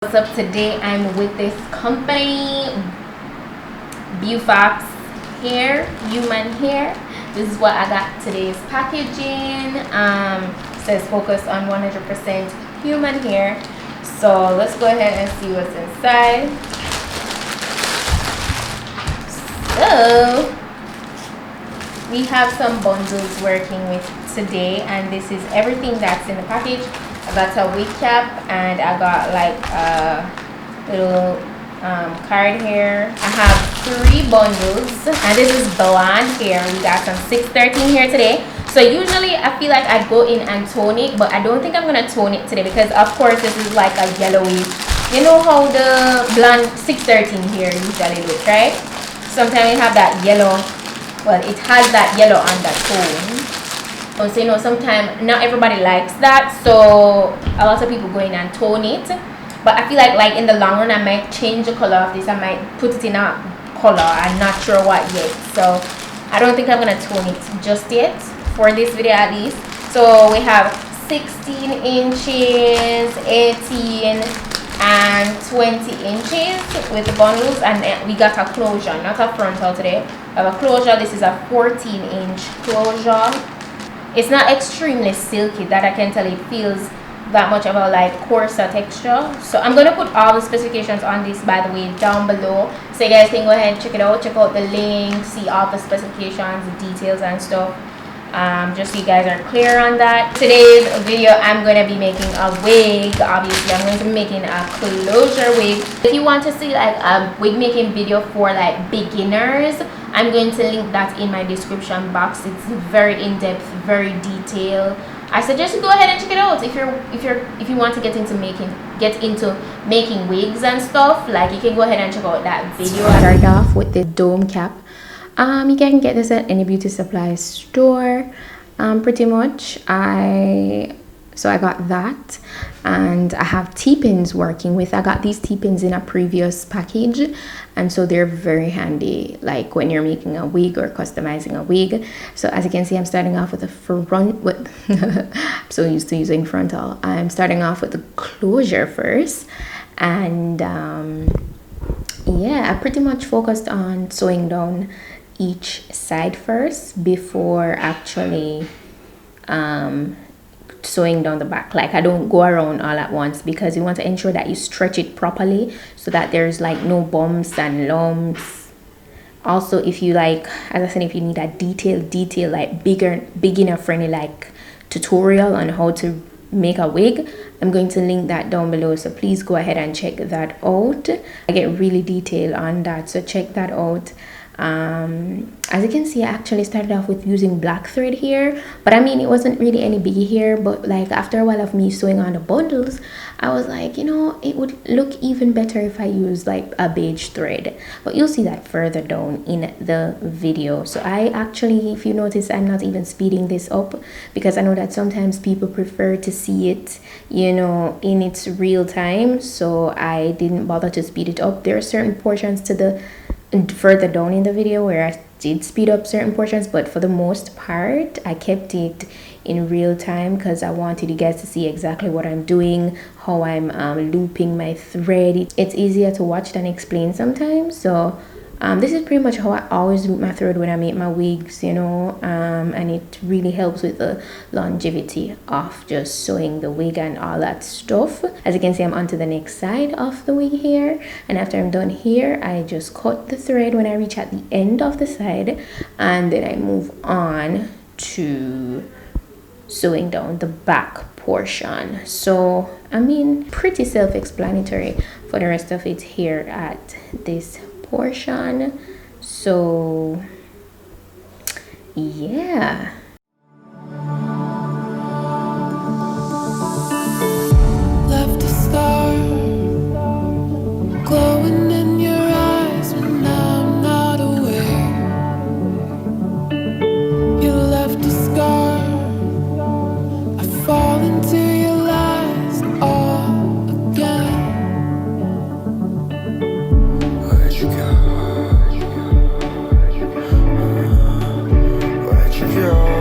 What's up? Today I'm with this company, Beaufox Hair, human hair. This is what I got today's packaging. Says focus on 100% human hair. So let's go ahead and see what's inside. So we have some bundles working with today, and this is everything that's in the package. I got a wig cap, and I got like a little card here. I have 3 bundles, and this is blonde hair. We got some 613 here today. So usually I feel like I go in and tone it, but I don't think I'm gonna tone it today because of course this is like a yellowy. You know how the blonde 613 here usually looks, right? Sometimes you have that yellow. Well, it has that yellow undertone. So you know, sometimes not everybody likes that, so a lot of people go in and tone it. But I feel like in the long run I might change the color of this. I might put it in a color. I'm not sure what yet, so I don't think I'm gonna tone it just yet for this video at least. So we have 16 inches, 18 and 20 inches with the bundles, and we got a closure, not a frontal today. I have a closure. This is a 14-inch closure. It's not extremely silky, that I can tell. It feels that much of a like coarser texture. So I'm gonna put all the specifications on this, by the way, down below, so you guys can go ahead and check it out. Check out the link, see all the specifications, the details and stuff, just so you guys are clear on that. Today's video I'm gonna be making a wig. Obviously I'm going to be making a closure wig. If you want to see like a wig making video for like beginners, I'm going to link that in my description box. It's very in-depth, very detailed. I suggest you go ahead and check it out if you want to get into making wigs and stuff. Like, you can go ahead and check out that video. I started off with the dome cap. You can get this at any beauty supply store, pretty much. So I got that, and I have T-pins working with. I got these T-pins in a previous package, and so they're very handy like when you're making a wig or customizing a wig. So as you can see, I'm starting off with the front with I'm so used to using frontal. I'm starting off with the closure first, and yeah, I pretty much focused on sewing down each side first before actually sewing down the back. Like, I don't go around all at once because you want to ensure that you stretch it properly so that there's like no bumps and lumps. Also, if you like, as I said, if you need a detail like beginner friendly like tutorial on how to make a wig, I'm going to link that down below, so please go ahead and check that out. I get really detailed on that, so check that out. As you can see, I actually started off with using black thread here, but I mean, it wasn't really any biggie here. But like after a while of me sewing on the bundles, I was like, you know, it would look even better if I used like a beige thread, but you'll see that further down in the video. So I actually, if you notice, I'm not even speeding this up because I know that sometimes people prefer to see it, you know, in its real time, so I didn't bother to speed it up. There are certain portions to the further down in the video where I did speed up certain portions, but for the most part I kept it in real time because I wanted you guys to see exactly what I'm doing, how I'm looping my thread. It's easier to watch than explain sometimes. So this is pretty much how I always loop my thread when I make my wigs, you know, and it really helps with the longevity of just sewing the wig and all that stuff. As you can see, I'm onto the next side of the wig here, and after I'm done here, I just cut the thread when I reach at the end of the side, and then I move on to sewing down the back portion. So I mean, pretty self-explanatory for the rest of it here at this portion. So yeah, left a star glowing in your eyes when I'm not aware. You left a scar. I fall into your lies all again. Where'd you go? Where'd you go?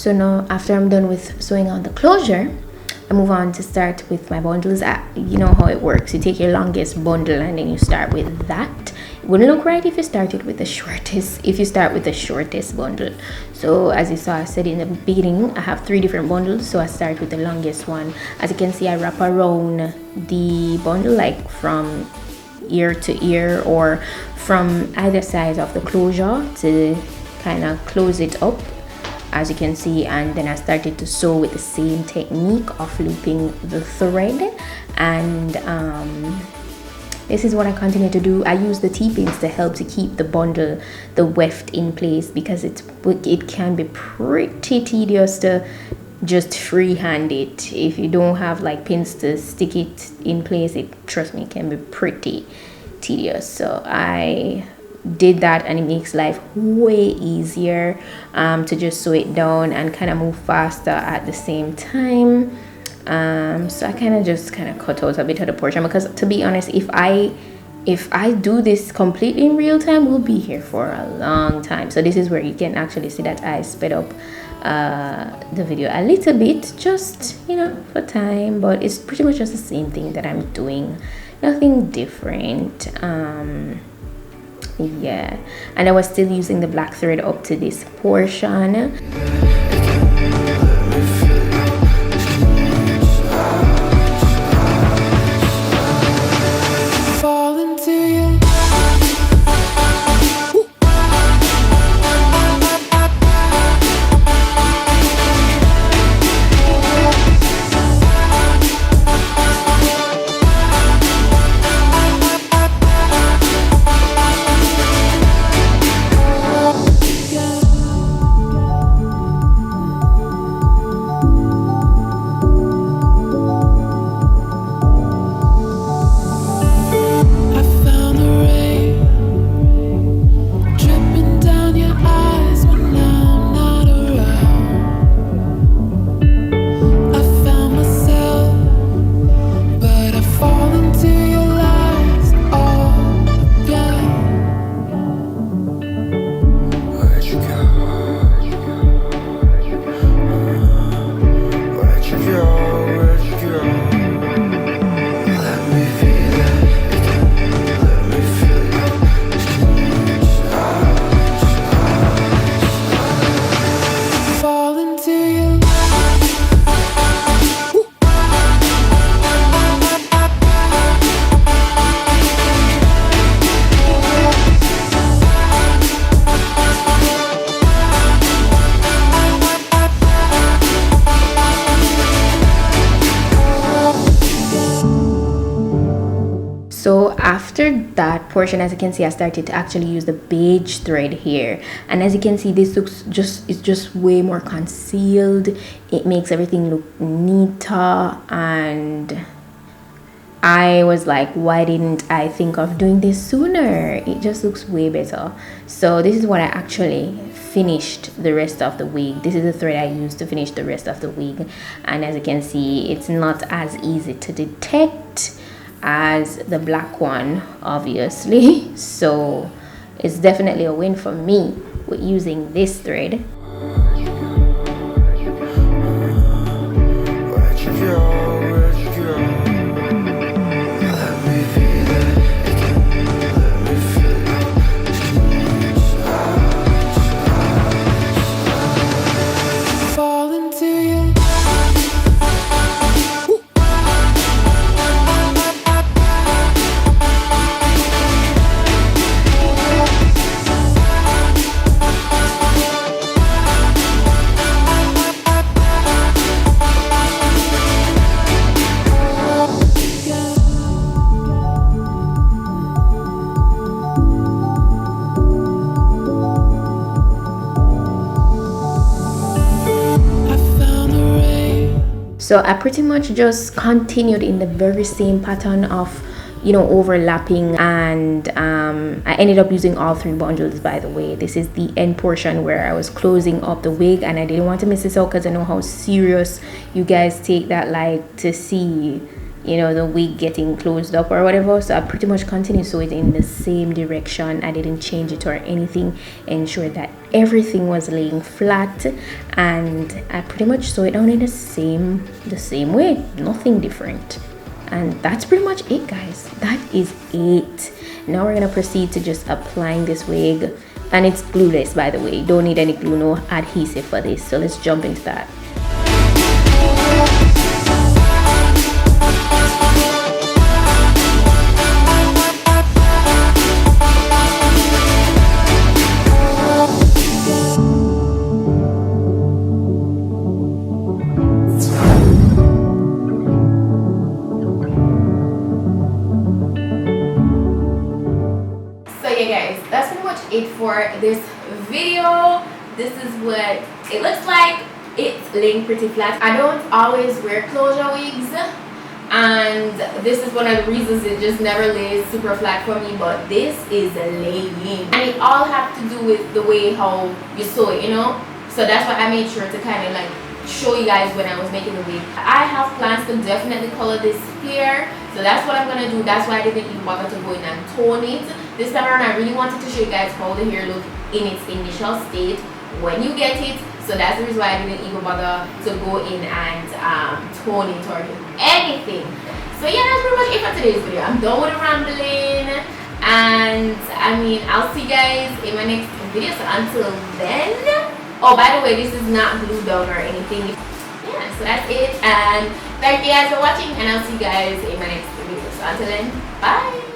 So now after I'm done with sewing on the closure, I move on to start with my bundles. You know how it works. You take your longest bundle and then you start with that. It wouldn't look right if you started with the shortest, if you start with the shortest bundle. So as you saw, I said in the beginning, I have 3 different bundles. So I start with the longest one. As you can see, I wrap around the bundle like from ear to ear or from either side of the closure to kind of close it up, as you can see. And then I started to sew with the same technique of looping the thread, and this is what I continue to do. I use the T-pins to help to keep the bundle, the weft in place, because it can be pretty tedious to just freehand it. If you don't have like pins to stick it in place, trust me, it can be pretty tedious. So I did that, and it makes life way easier to just sew it down and kind of move faster at the same time. So I kind of cut out a bit of the portion, because to be honest, if I do this completely in real time, we'll be here for a long time. So this is where you can actually see that I sped up the video a little bit, just, you know, for time, but it's pretty much just the same thing that I'm doing, nothing different. Yeah, and I was still using the black thread up to this portion. So after that portion, as you can see, I started to actually use the beige thread here, and as you can see, this looks it's just way more concealed. It makes everything look neater, and I was like, why didn't I think of doing this sooner? It just looks way better. So this is what I actually finished the rest of the wig. This is the thread I used to finish the rest of the wig, and as you can see, it's not as easy to detect as the black one, obviously. So it's definitely a win for me with using this thread. So I pretty much just continued in the very same pattern of, you know, overlapping, and I ended up using all 3 bundles, by the way. This is the end portion where I was closing up the wig, and I didn't want to miss this out because I know how serious you guys take that, like, to see you know, the wig getting closed up or whatever. So I pretty much continued sew it in the same direction. I didn't change it or anything. Ensure that everything was laying flat, and I pretty much sew it down in the same way, nothing different. And that's pretty much it, guys. That is it. Now we're gonna proceed to just applying this wig, and it's glueless, by the way. Don't need any glue, no adhesive for this. So let's jump into that. That's pretty much it for this video. This is what it looks like. It's laying pretty flat. I don't always wear closure wigs, and this is one of the reasons it just never lays super flat for me, but this is laying, and it all have to do with the way how you sew it, you know. So that's why I made sure to kind of like show you guys when I was making the wig. I have plans to definitely color this hair, so that's what I'm gonna do. That's why I didn't even bother to go in and tone it this time around. I really wanted to show you guys how the hair look in its initial state when you get it. So that's the reason why I didn't even bother to go in and tone it or anything. So yeah, that's pretty much it for today's video. I'm done with the rambling, and I mean, I'll see you guys in my next video. So until then, oh, by the way, this is not glued down or anything. Yeah, so that's it, and thank you guys for watching, and I'll see you guys in my next video. So until then, bye.